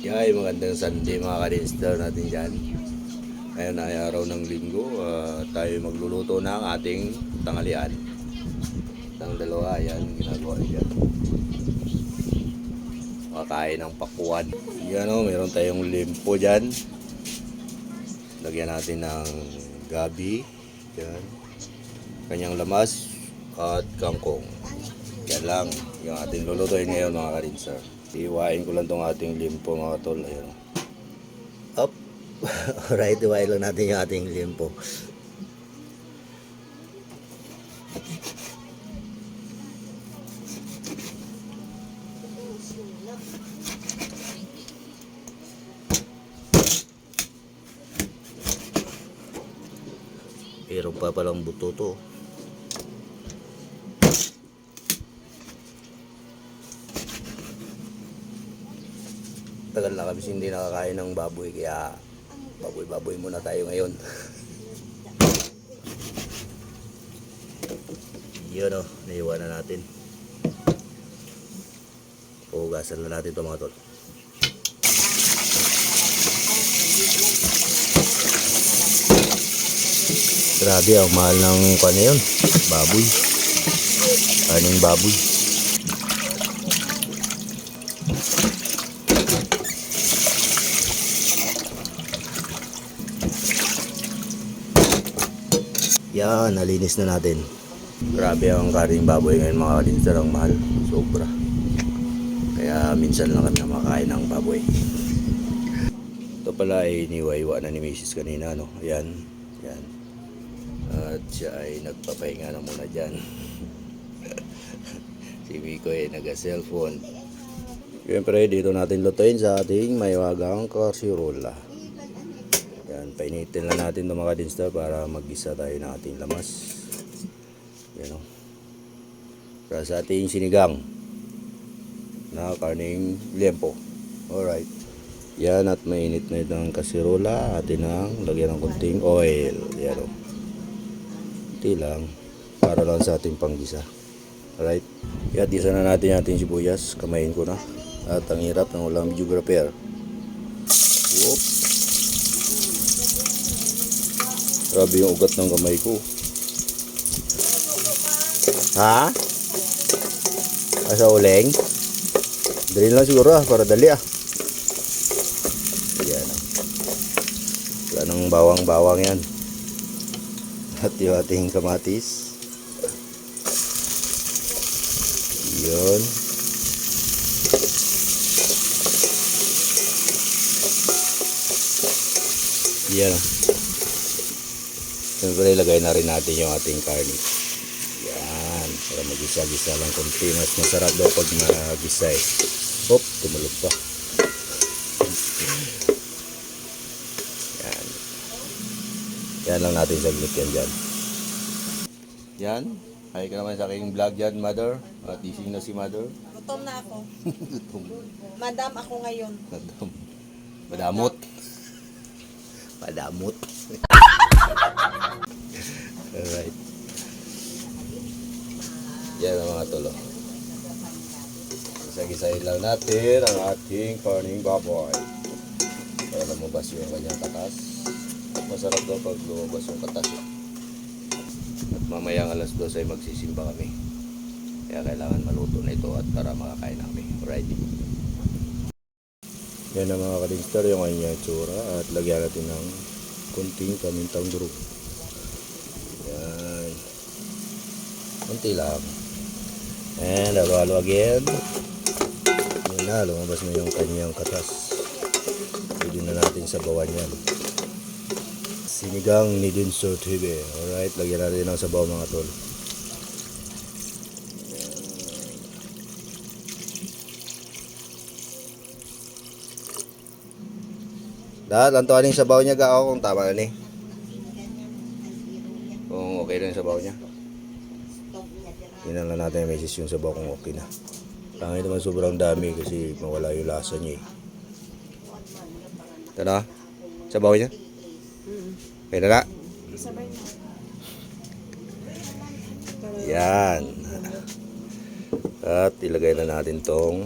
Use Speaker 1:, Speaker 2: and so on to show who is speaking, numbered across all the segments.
Speaker 1: Yay, magandang Sunday mga ka-dinster natin dyan. Ngayon ay araw ng linggo. Tayo magluluto ng ating tanghalian. Ang dalawa, yan, ginagawa dyan. Makain ng pakuan. Yan o, meron tayong limpo dyan. Lagyan natin ng gabi. Yan. Kanyang lamas at kangkong. Yan lang yung ating lulutuin ngayon mga ka-dinster. Iwain ko lang tong ating limpo mga tol. Ayun. Up. Alright, iwain lang natin yung ating limpo. Pero pa palang buto to. Tagal na kami hindi nakakain ng baboy, kaya baboy muna tayo ngayon. Yun o, naiwanan natin. Puhugasan na natin ito mga tol. Grabe, ang mahal ng kanya yun. Baboy. Kaning baboy. Yan, nalinis na natin. Grabe ang karing baboy ngayon mga ka-dinster, ang mahal. Sobra. Kaya minsan lang kami namakain ng baboy. Ito pala ay iniwa-iwa na ni Mrs. kanina, no? Ayan. Yan. At siya ay nagpapahinga na muna dyan. Si Miko ay naga-cellphone. Siyempre, dito natin lutuin sa ating mayawagang kasirola. Yan, painitin lang natin ito mga ka-dinster para mag-isa tayo ng ating lamas. Yan o. Para sa ating sinigang na karning liempo. Alright. Yan, at mainit na itong kasirola. Atin ang lagyan ng kunting oil. Yan o. Kunti lang. Para lang sa ating panggisa. Alright. At isa na natin yung ating sibuyas. Kamayin ko na. At ang hirap ng walang videographer. Whoop. Grabe yung ugat ng kamay ko. Ha? Asa uling? Dali lang siguro para dali Yan. Wala nang bawang-bawang yan. At yung ating kamatis. Yun. Yan. Siyempre, ilagay na rin natin yung ating karne. Yan. Para mag-isa-gisa lang kunti. Mas masarap daw pag mag-isa eh. Hop, tumulog pa. Yan. Yan lang natin saglit yan dyan. Yan. Hi ka naman sa aking vlog dyan, mother. At gising na si mother.
Speaker 2: Gutom na ako.
Speaker 1: Gutom.
Speaker 2: Madam ako ngayon.
Speaker 1: Madam. Madamot. Madamot. Alright. Yan ang mga tolo. Isa-gisahin lang natin ang ating karning baboy. Para lumabas yung kanyang katas. Masarap daw pag lumabas yung katas. At mamayang alas 2 ay magsisimba kami. Kaya kailangan maluto na ito at para makakain namin. Alright. Yan ang mga ka-dinster yung kanyang tsura. At lagyan natin ng kunting pamintang durog. Yan. Kunti lang. And halo-halo again. Yan na, lumabas na yung kanyang katas. Pwede na natin sabawan yan. Sinigang ni Dinso TV. Alright, lagyan natin ng sabaw mga tol. Lahat, lantuan yung sabaw niya ga ako kung tama na ni. Kung okay na yung sabaw niya. Tingnan lang natin yung message yung sabaw kung okay na. Tangin naman sobrang dami kasi mawala yung lasa niya eh. Ito na? Sabaw niya? Okay na na? Yan. At ilagay na natin tong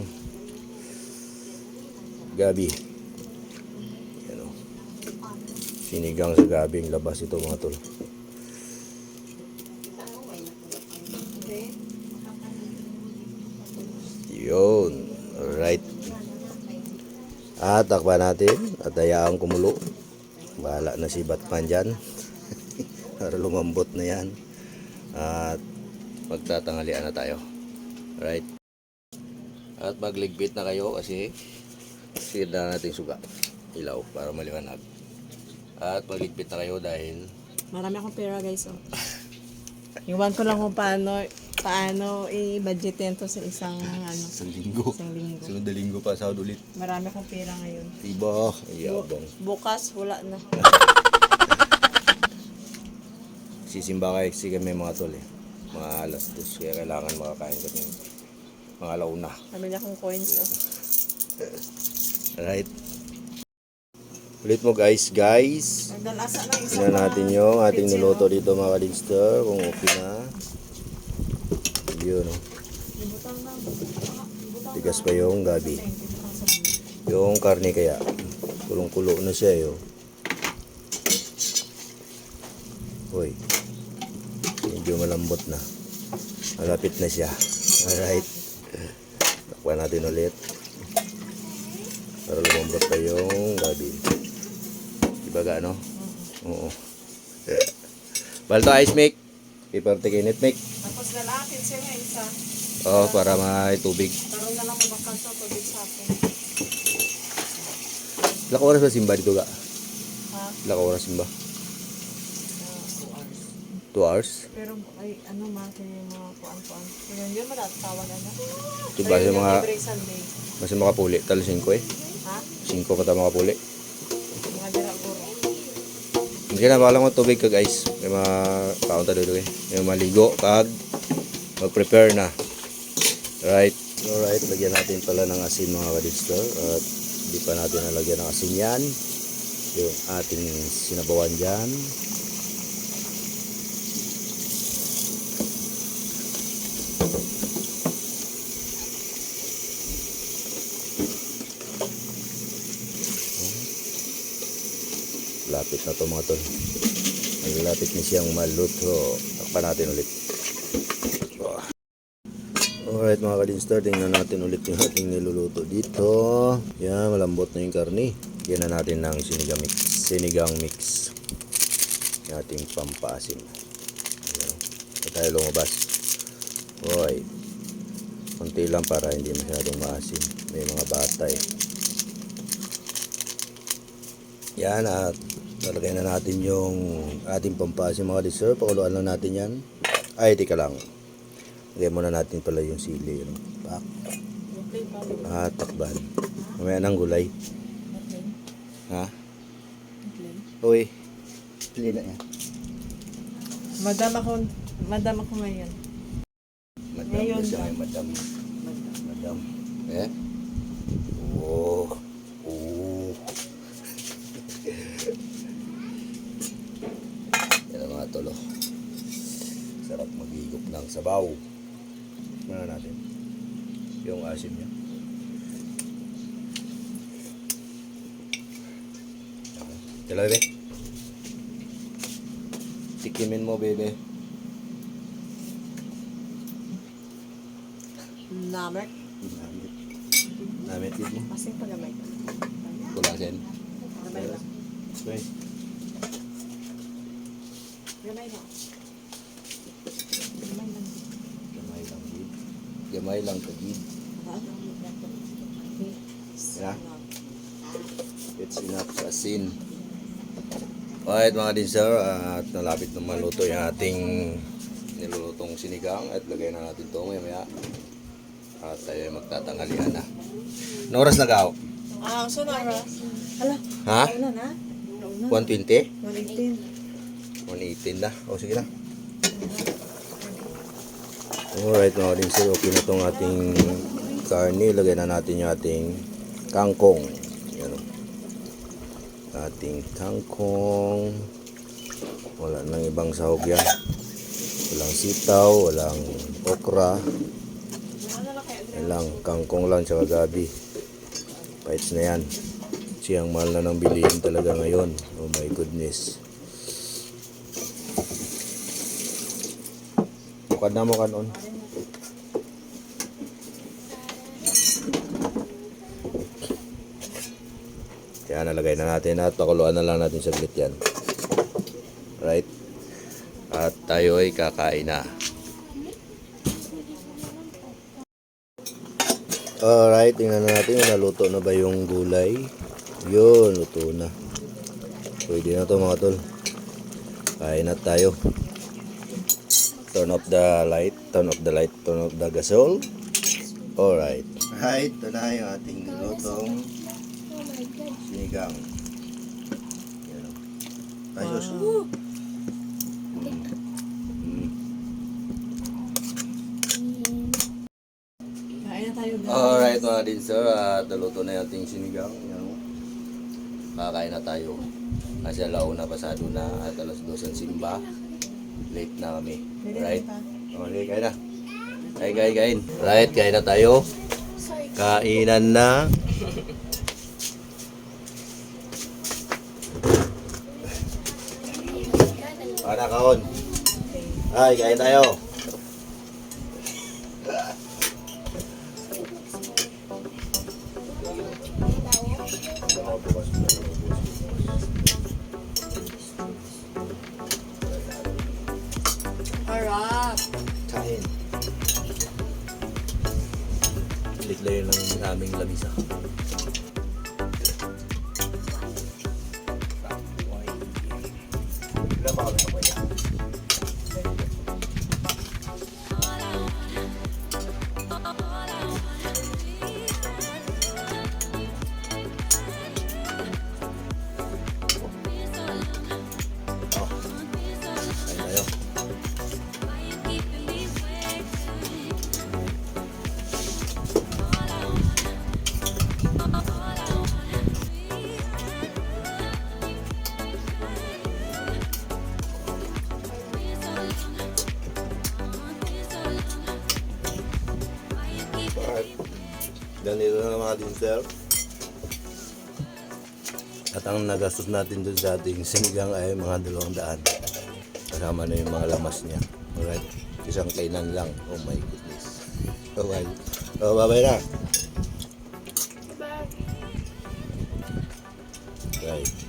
Speaker 1: gabi. Sinigang sa gabing labas ito mga tol. Yun. Alright. At takpan natin. At hayaan kumulo. Bahala na si Batman dyan. Para lumambot na yan. At magtatanghalian na tayo. Alright. At magligpit na kayo kasi sigid na natin suga. Ilaw para maliwanag. At magligpit na kayo dahil
Speaker 2: Marami akong pera guys. Oh. Iwan ko lang kung paano i-budgetin to sa isang
Speaker 1: isang linggo.
Speaker 2: isang linggo.
Speaker 1: Sunod na linggo pa sahod ulit.
Speaker 2: Marami akong pera ngayon.
Speaker 1: Diba? Ayabang.
Speaker 2: Bukas wala na.
Speaker 1: Sisimba kayo kasi kami mga tol eh. Mga alas 2 kaya kailangan makakain kami. Mga alauna.
Speaker 2: Marami akong coins. Oh.
Speaker 1: Alright. Ulit mo guys.
Speaker 2: Nagdalasa lang isa
Speaker 1: Tingnan natin yung ating niluto dito mga kadinster. Kung okay na. Yun o. Tigas pa yung gabi. Yung karne kaya. Kulong-kulo na siya eh. Uy. Medyo malambot na. Malapit na siya. Alright. Takpan natin ulit. Para lumambot pa yung gabi. Diba gaano? Oo. Balto ice make. Iparte kinit make.
Speaker 2: Tapos lalapit siya nga isa.
Speaker 1: Oo, para may tubig.
Speaker 2: Karoon na lang mo bakal sa tubig sa akin.
Speaker 1: Ilang oras ba simba dito ga?
Speaker 2: Ha?
Speaker 1: Ilang oras simba? 2 hours?
Speaker 2: Pero ay ano man kayo yung mga kuan-kuan. Pero yun matatawag ano.
Speaker 1: Diba sa mga
Speaker 2: Every Sunday.
Speaker 1: mas makapuli? Talo 5 eh.
Speaker 2: Ha?
Speaker 1: 5 pa tayo makapuli.
Speaker 2: Mga dira guro.
Speaker 1: Hindi na bala mo tubig ka guys. May mga kaunta dito eh. May maligo kag mag-prepare na. Right. Alright, lagyan natin pala ng asin mga kadistor. At hindi pa natin nalagyan ng asin yan. Yung ating sinabawan dyan. Lapit na to mga tol. Malapit na siyang maluto. Takpan natin ulit. Alright mga kadinster, tingnan natin ulit yung ating niluluto dito. Yan, malambot na yung karni. Yan na natin ng sinigang mix. Yung ating pampasim. Ayan. Ito tayo lumabas. Hoy. Kunti lang para hindi masyadong maasim. May mga bata eh. Yan at talagay na natin yung ating pampasim mga kadinster. Pakuluan lang natin yan. Ay, tika lang. Lagyan muna natin pala yung sili. No? Pak. At takban. Mamaya ng gulay. Ha? Uy. Pili na yan.
Speaker 2: Madam ako ngayon.
Speaker 1: Madam
Speaker 2: Ngayon
Speaker 1: na siya.
Speaker 2: ba?
Speaker 1: Madam. Eh? Oh. Oh. Yan ang mga tolo. Sarap maghigop ng sabaw. Tingnan natin yung asim niya. Tila bebe. Tikimin mo bebe.
Speaker 2: Namek.
Speaker 1: Namit yun mo.
Speaker 2: Masing pagamay.
Speaker 1: Kulasin.
Speaker 2: Gamay lang.
Speaker 1: Okay.
Speaker 2: Gamay lang. Gamay lang.
Speaker 1: Gamay lang gid. Gamay lang kagid. Yeah. It's enough sa asin. Alright mga dinser, at nalapit na maluto yung ating nilulutong sinigang at lagay na natin ito maya at tayo magtatanghalian na. Anong oras na gaw?
Speaker 2: So na oras. Hala.
Speaker 1: Ha?
Speaker 2: Ano na?
Speaker 1: 120?
Speaker 2: 118.
Speaker 1: 118 na. O sige na. Alright mga dinser, okay na itong ating karne. Lagay na natin yung ating kangkong. Yan o. Ating kangkong. Wala nang ibang sahog yan. Walang sitaw, walang okra. Walang kangkong lang tsaka gabi. Paits na yan. Kasi ang mahal na ng bilihin talaga ngayon. Oh my goodness. Mukad na mo kanon. Kaya nalagay na natin at pakuluan na lang natin saglit yan. Right? At tayo ay kakain na. Alright, tingnan na natin kung naluto na ba yung gulay. Yun, luto na. Pwede na to mga tol. Kain na tayo. Turn off the light, turn off the gasol. Alright. Right, ito na yung ating lutong sinigang. Yan. Ayos.
Speaker 2: Kain na tayo guys.
Speaker 1: Alright mga din sir, at naluto na yung ating sinigang. Yan. Kakain na tayo. Kasi alauna pasado na at alas 2 ang simba. Late na kami. Right? Okay, kain na. Kain. Right, kain na tayo. Kainan na. Para kaon. Ay, kain tayo.
Speaker 2: Harap.
Speaker 1: Kain. Litlayer lang yung aming lamisa. Ilan ba kami kapaya? Kain tayo. Ganito na mga din sir. At ang nagastos natin dun sa ating sinigang ay mga 200. Kasama na yung mga lamas niya. Alright. Isang kainan lang. Oh my goodness. Okay. So, bye-bye na. Right.